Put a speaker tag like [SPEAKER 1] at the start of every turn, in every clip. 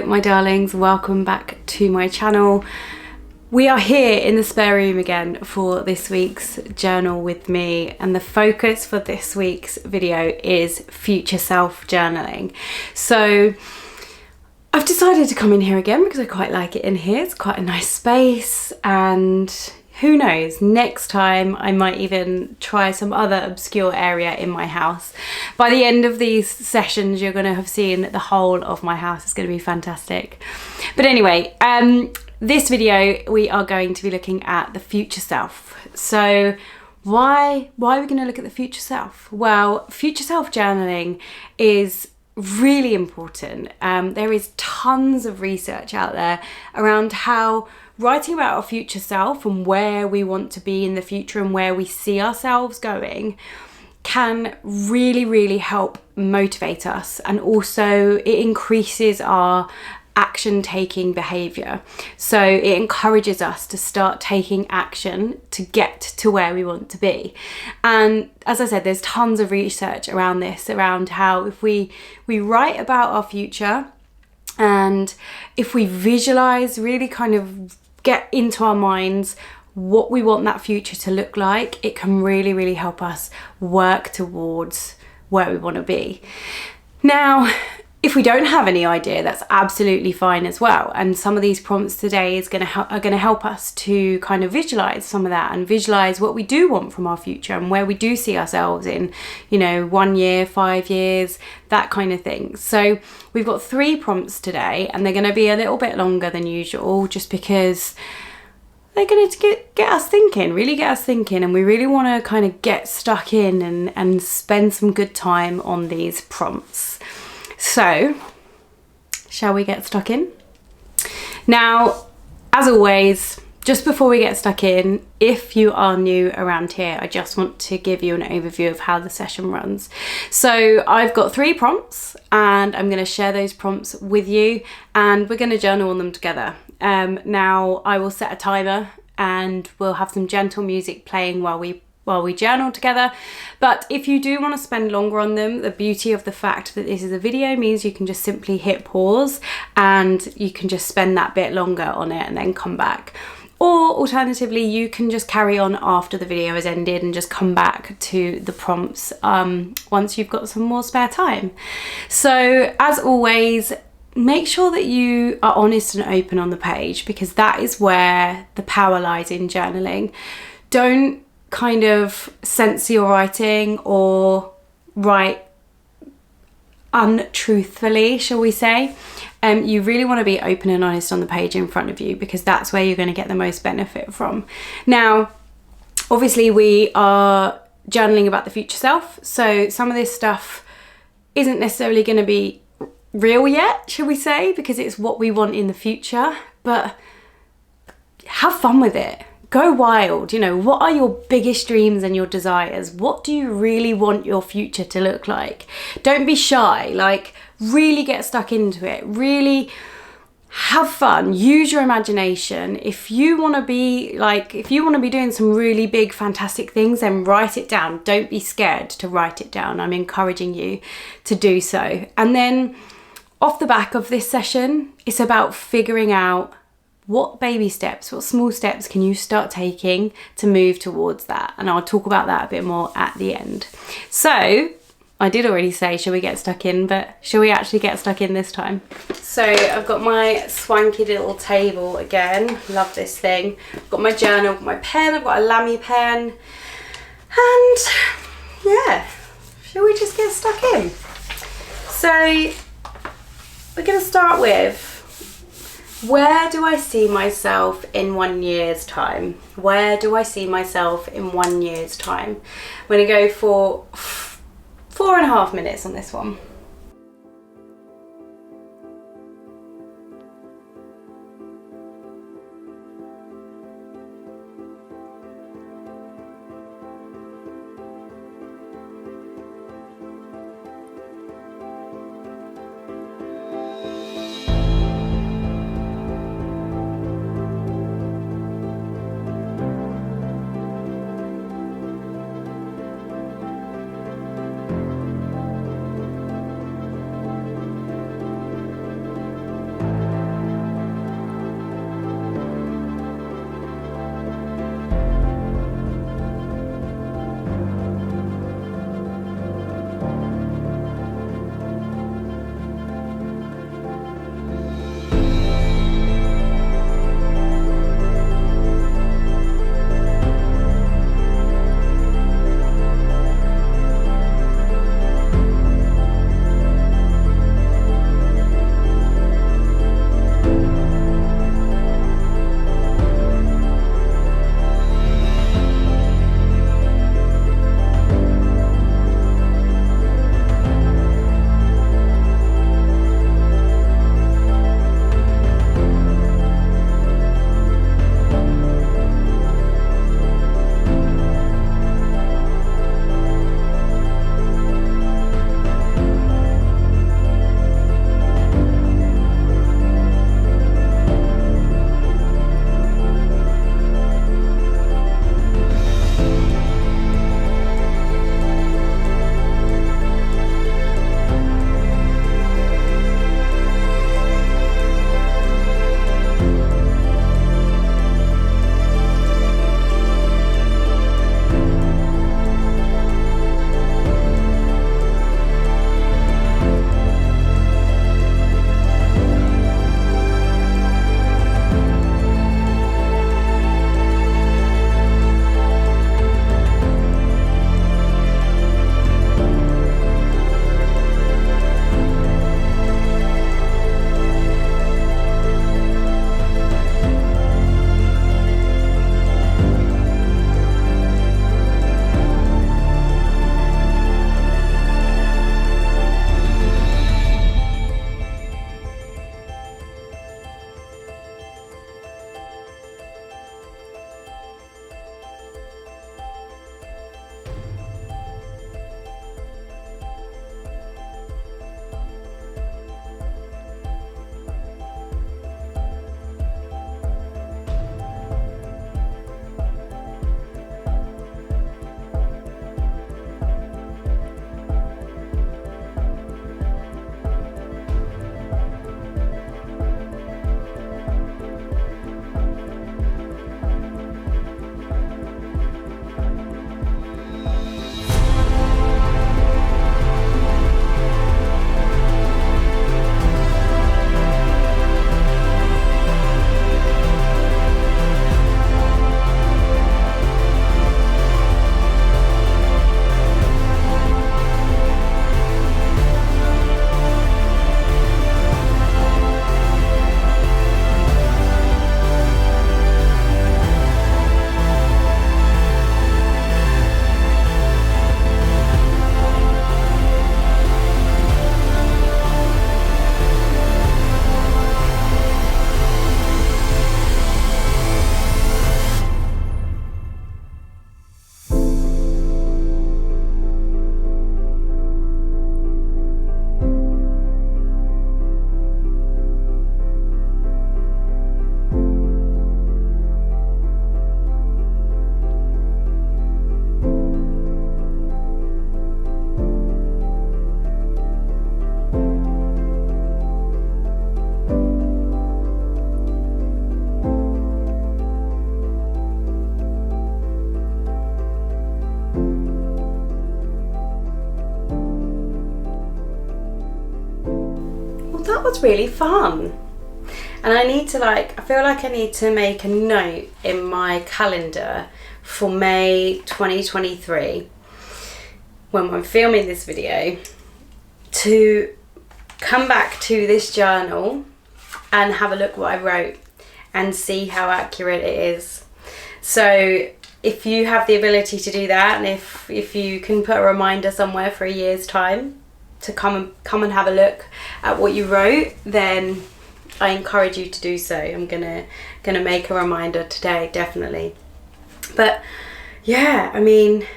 [SPEAKER 1] my darlings, welcome back to my channel. We are here in the spare room again for this week's journal with me, and the focus for this week's video is future self journaling. So I've decided to come in here again because I quite like it in here. It's quite a nice space, and who knows, next time I might even try some other obscure area in my house. By the end of these sessions, you're going to have seen the whole of my house. It's going to be fantastic. But anyway, this video we are going to be looking at the future self. So why are we going to look at the future self? Well, future self journaling is really important. There is tons of research out there around how writing about our future self and where we want to be in the future and where we see ourselves going can really help motivate us, and also it increases our action taking behavior. So it encourages us to start taking action to get to where we want to be. And as I said, there's tons of research around this, around how if we write about our future, and if we visualize, really kind of get into our minds what we want that future to look like, it can really help us work towards where we want to be. Now, if we don't have any idea, that's absolutely fine as well. And some of these prompts today are going to help us to kind of visualize some of that, and visualize what we do want from our future and where we do see ourselves in, 1 year, 5 years, that kind of thing. So we've got 3 prompts today, and they're going to be a little bit longer than usual, just because they're going to get us thinking, really get us thinking, and we really want to kind of get stuck in and spend some good time on these prompts. So, shall we get stuck in? Now, as always, just before we get stuck in, if you are new around here, I just want to give you an overview of how the session runs. So I've got 3 prompts, and I'm going to share those prompts with you, and we're going to journal on them together. Now, I will set a timer, and we'll have some gentle music playing while we journal together. But if you do want to spend longer on them, the beauty of the fact that this is a video means you can just simply hit pause and you can just spend that bit longer on it and then come back. Or alternatively, you can just carry on after the video has ended and just come back to the prompts once you've got some more spare time. So as always, make sure that you are honest and open on the page, because that is where the power lies in journaling. Don't kind of censor your writing or write untruthfully, shall we say. You really want to be open and honest on the page in front of you, because that's where you're going to get the most benefit from. Now, obviously we are journaling about the future self, so some of this stuff isn't necessarily going to be real yet, shall we say, because it's what we want in the future, but have fun with it. Go wild. What are your biggest dreams and your desires? What do you really want your future to look like? Don't be shy. Really get stuck into it. Really have fun. Use your imagination. If you want to be doing some really big, fantastic things, then write it down. Don't be scared to write it down. I'm encouraging you to do so. And then off the back of this session, it's about figuring out what baby steps, what small steps can you start taking to move towards that? And I'll talk about that a bit more at the end. So, I did already say, shall we get stuck in? But shall we actually get stuck in this time? So, I've got my swanky little table again. Love this thing. I've got my journal, got my pen, I've got a Lamy pen. And, yeah, shall we just get stuck in? So, we're going to start with, where do I see myself in 1 year's time? Where do I see myself in 1 year's time? I'm going to go for 4.5 minutes on this one. was really fun. And I need to I feel like I need to make a note in my calendar for May 2023, when I'm filming this video, to come back to this journal and have a look what I wrote and see how accurate it is. So if you have the ability to do that, and if you can put a reminder somewhere for a year's time to come and have a look at what you wrote, then I encourage you to do so. I'm gonna make a reminder today, definitely. But yeah, I mean,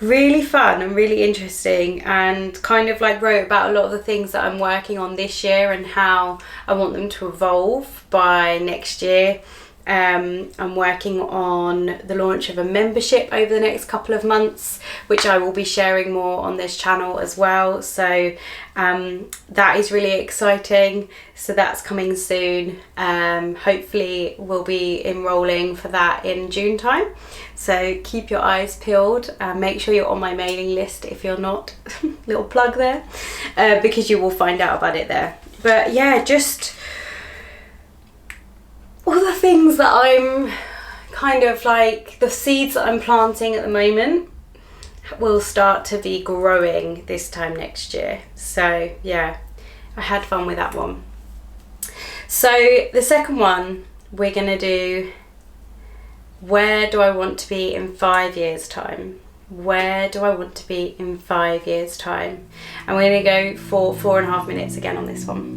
[SPEAKER 1] really fun and really interesting, and kind of wrote about a lot of the things that I'm working on this year and how I want them to evolve by next year. I'm working on the launch of a membership over the next couple of months, which I will be sharing more on this channel as well. So that is really exciting. So that's coming soon. Hopefully we'll be enrolling for that in June time. So keep your eyes peeled. Make sure you're on my mailing list if you're not. Little plug there, because you will find out about it there. But yeah, just all the things that I'm kind of the seeds that I'm planting at the moment will start to be growing this time next year. So yeah, I had fun with that one. So the second one, we're gonna do, where do I want to be in 5 years time? Where do I want to be in 5 years time? And we're gonna go for 4.5 minutes again on this one.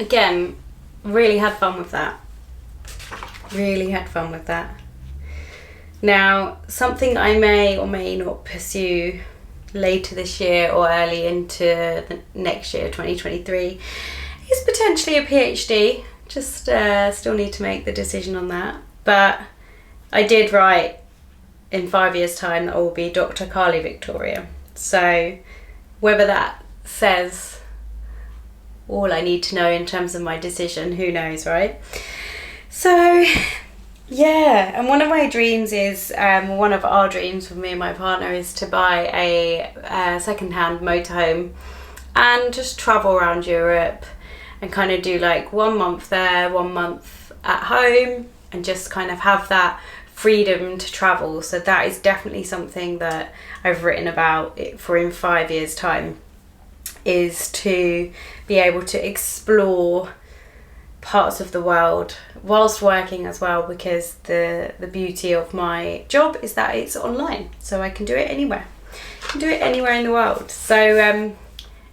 [SPEAKER 1] again, really had fun with that. Really had fun with that. Now, something I may or may not pursue later this year or early into the next year, 2023, is potentially a PhD. Just still need to make the decision on that. But I did write in 5 years' time that I will be Dr. Carly Victoria. So whether that says all I need to know in terms of my decision, who knows, right? So yeah, and one of my dreams is, one of our dreams with me and my partner is to buy a second-hand motorhome and just travel around Europe and kind of do like 1 month there, 1 month at home, and just kind of have that freedom to travel. So that is definitely something that I've written about it for in 5 years' time, is to be able to explore parts of the world whilst working as well, because the beauty of my job is that it's online, so I can do it anywhere. I can do it anywhere in the world. So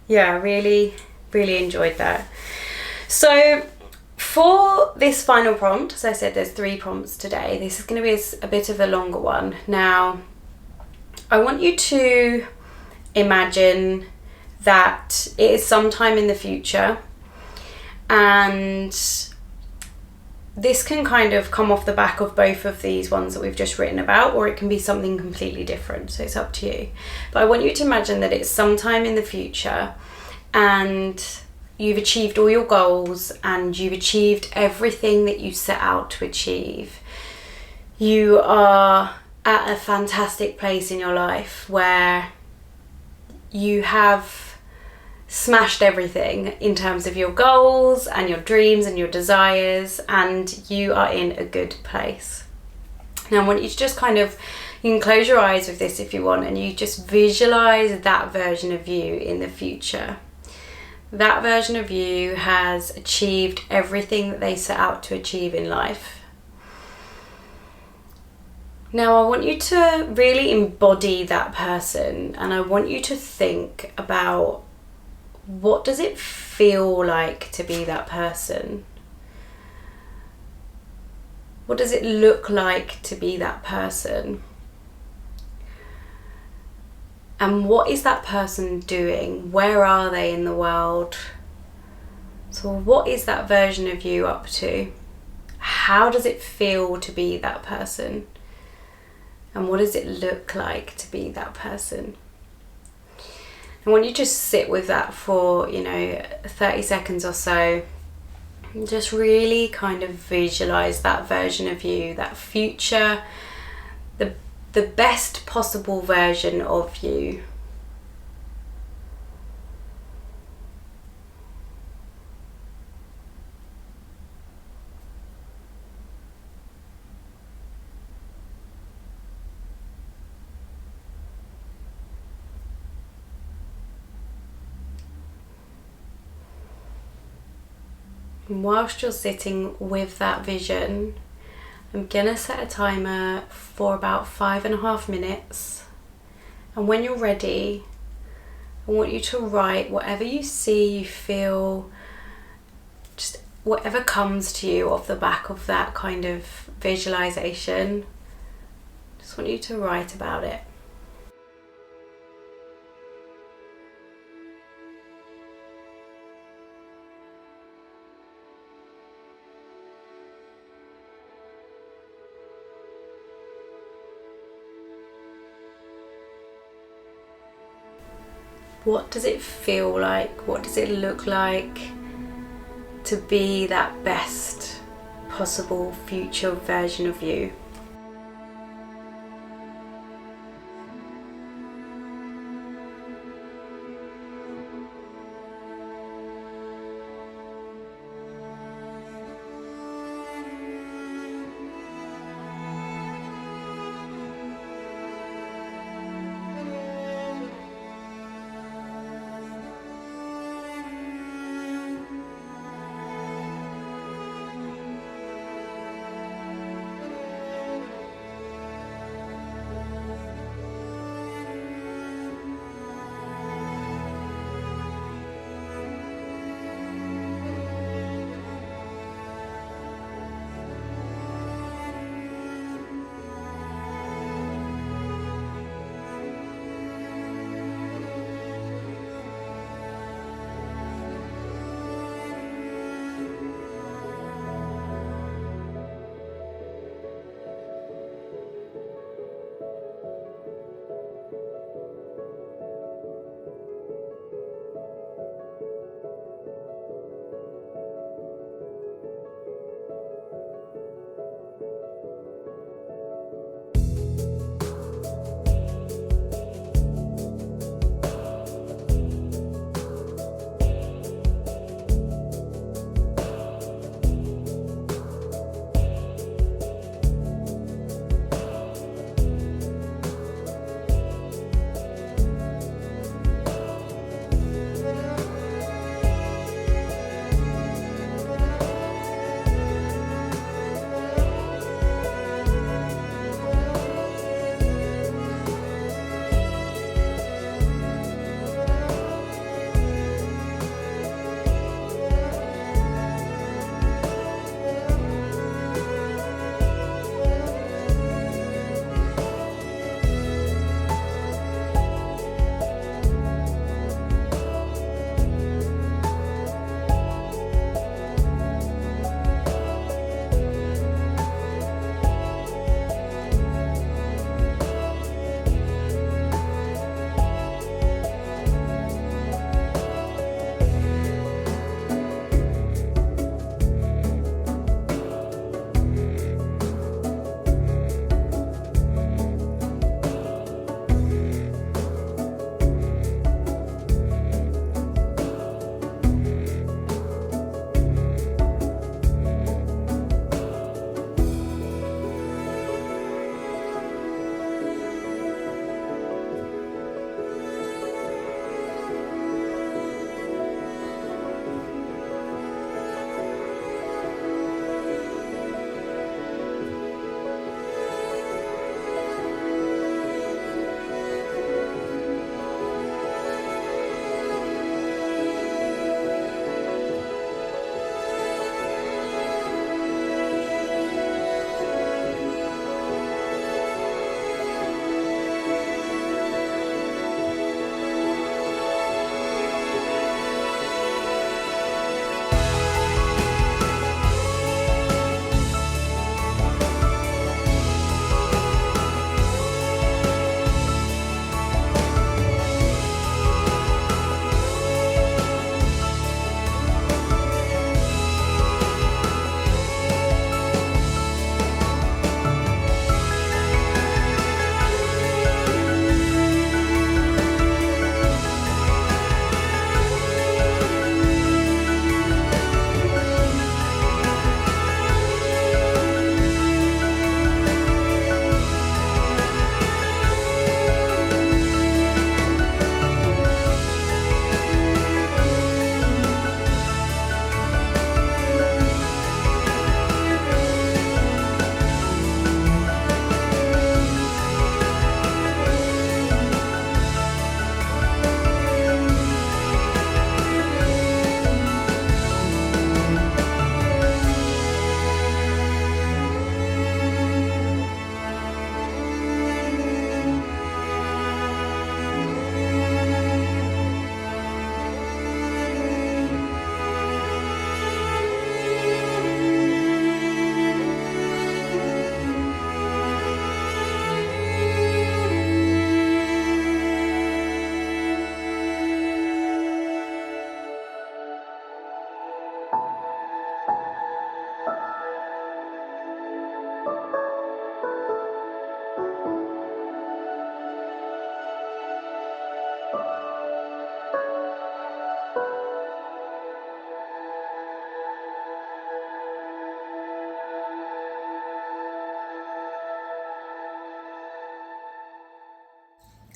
[SPEAKER 1] yeah, really enjoyed that. So for this final prompt, as I said, there's 3 prompts today. This is going to be a bit of a longer one. Now, I want you to imagine that it is sometime in the future, and this can kind of come off the back of both of these ones that we've just written about, or it can be something completely different, so it's up to you. But I want you to imagine that it's sometime in the future and you've achieved all your goals and you've achieved everything that you set out to achieve. You are at a fantastic place in your life where you have smashed everything in terms of your goals and your dreams and your desires, and you are in a good place. Now I want you to just kind of, you can close your eyes with this if you want, and you just visualize that version of you in the future. That version of you has achieved everything that they set out to achieve in life. Now I want you to really embody that person, and I want you to think about, what does it feel like to be that person? What does it look like to be that person? And what is that person doing? Where are they in the world? So what is that version of you up to? How does it feel to be that person? And what does it look like to be that person? And when you just sit with that for, 30 seconds or so, just really kind of visualize that version of you, that future, the best possible version of you. And whilst you're sitting with that vision, I'm gonna set a timer for about 5.5 minutes. And when you're ready, I want you to write whatever you see, you feel, just whatever comes to you off the back of that kind of visualization. Just want you to write about it. What does it feel like? What does it look like to be that best possible future version of you?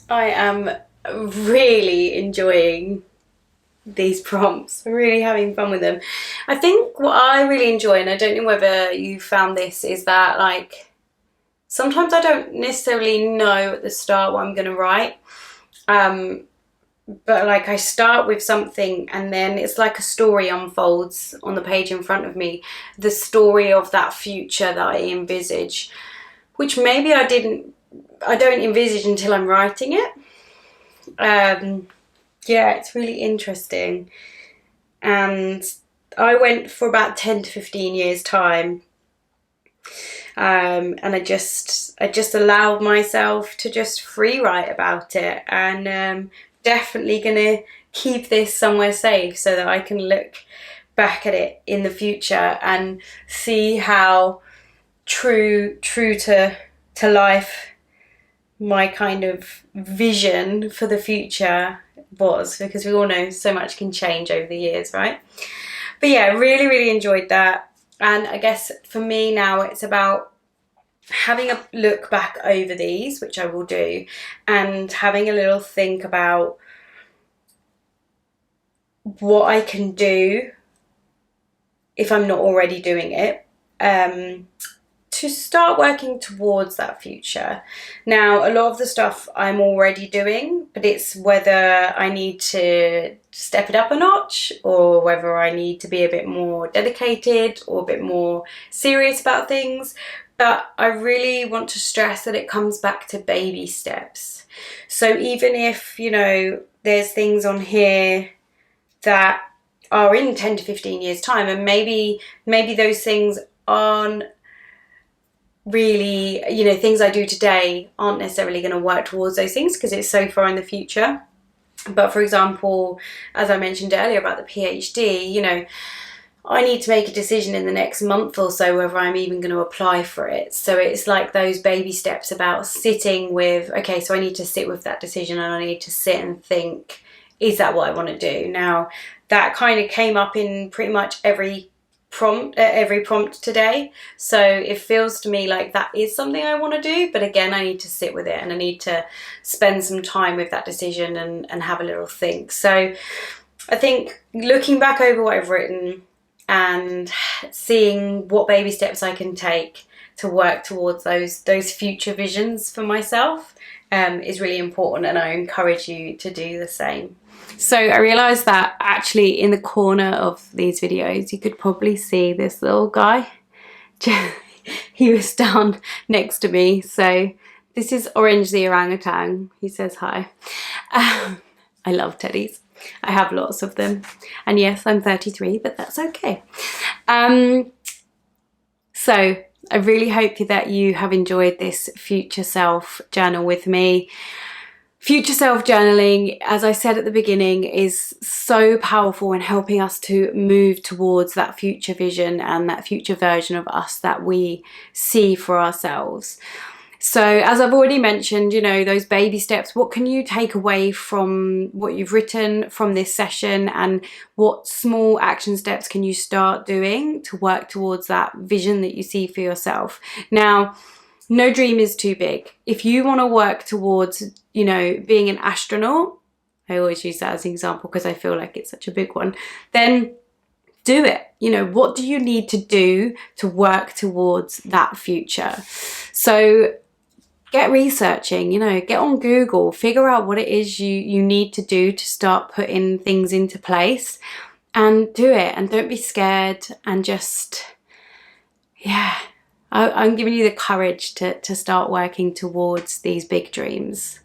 [SPEAKER 1] I am really enjoying these prompts. I'm really having fun with them. I think what I really enjoy, and I don't know whether you found this, is that like sometimes I don't necessarily know at the start what I'm going to write. But like I start with something and then it's like a story unfolds on the page in front of me. The story of that future that I envisage, which maybe I don't envisage until I'm writing it. Yeah, it's really interesting. And I went for about 10 to 15 years time. And I just allowed myself to just free write about it, and definitely gonna keep this somewhere safe so that I can look back at it in the future and see how true to life my kind of vision for the future was, because we all know so much can change over the years, right? But yeah, really enjoyed that. And I guess for me now it's about having a look back over these, which I will do, and having a little think about what I can do if I'm not already doing it, to start working towards that future. Now, a lot of the stuff I'm already doing, but it's whether I need to step it up a notch or whether I need to be a bit more dedicated or a bit more serious about things. But I really want to stress that it comes back to baby steps. So even if, you know, there's things on here that are in 10 to 15 years time, and maybe those things aren't really, you know, things I do today aren't necessarily going to work towards those things because it's so far in the future. But for example, as I mentioned earlier about the PhD, you know, I need to make a decision in the next month or so whether I'm even going to apply for it. So it's like those baby steps about sitting with, okay, so I need to sit with that decision and I need to sit and think, is that what I want to do? Now, that kind of came up in pretty much every prompt today. So it feels to me like that is something I want to do. But again, I need to sit with it and I need to spend some time with that decision and have a little think. So I think looking back over what I've written and seeing what baby steps I can take to work towards those future visions for myself is really important, and I encourage you to do the same. So I realised that actually in the corner of these videos you could probably see this little guy. He was down next to me. So this is Orange the orangutan. He says hi. I love teddies. I have lots of them. And yes, I'm 33, but that's okay. So I really hope that you have enjoyed this future self journal with me. Future self journaling, as I said at the beginning, is so powerful in helping us to move towards that future vision and that future version of us that we see for ourselves. So as I've already mentioned, you know, those baby steps, what can you take away from what you've written from this session, and what small action steps can you start doing to work towards that vision that you see for yourself? Now, no dream is too big. If you want to work towards, you know, being an astronaut, I always use that as an example because I feel like it's such a big one, then do it. You know, what do you need to do to work towards that future? So get researching, you know, get on Google, figure out what it is you need to do to start putting things into place, and do it. And don't be scared, and just, yeah, I'm giving you the courage to start working towards these big dreams.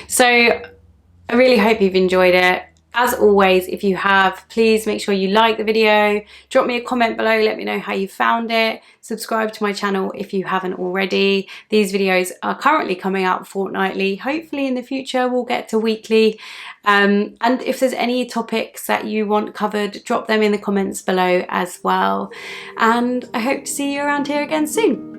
[SPEAKER 1] So I really hope you've enjoyed it. As always, if you have, please make sure you like the video, drop me a comment below, let me know how you found it, subscribe to my channel if you haven't already. These videos are currently coming out fortnightly. Hopefully in the future we'll get to weekly. And if there's any topics that you want covered, drop them in the comments below as well. And I hope to see you around here again soon.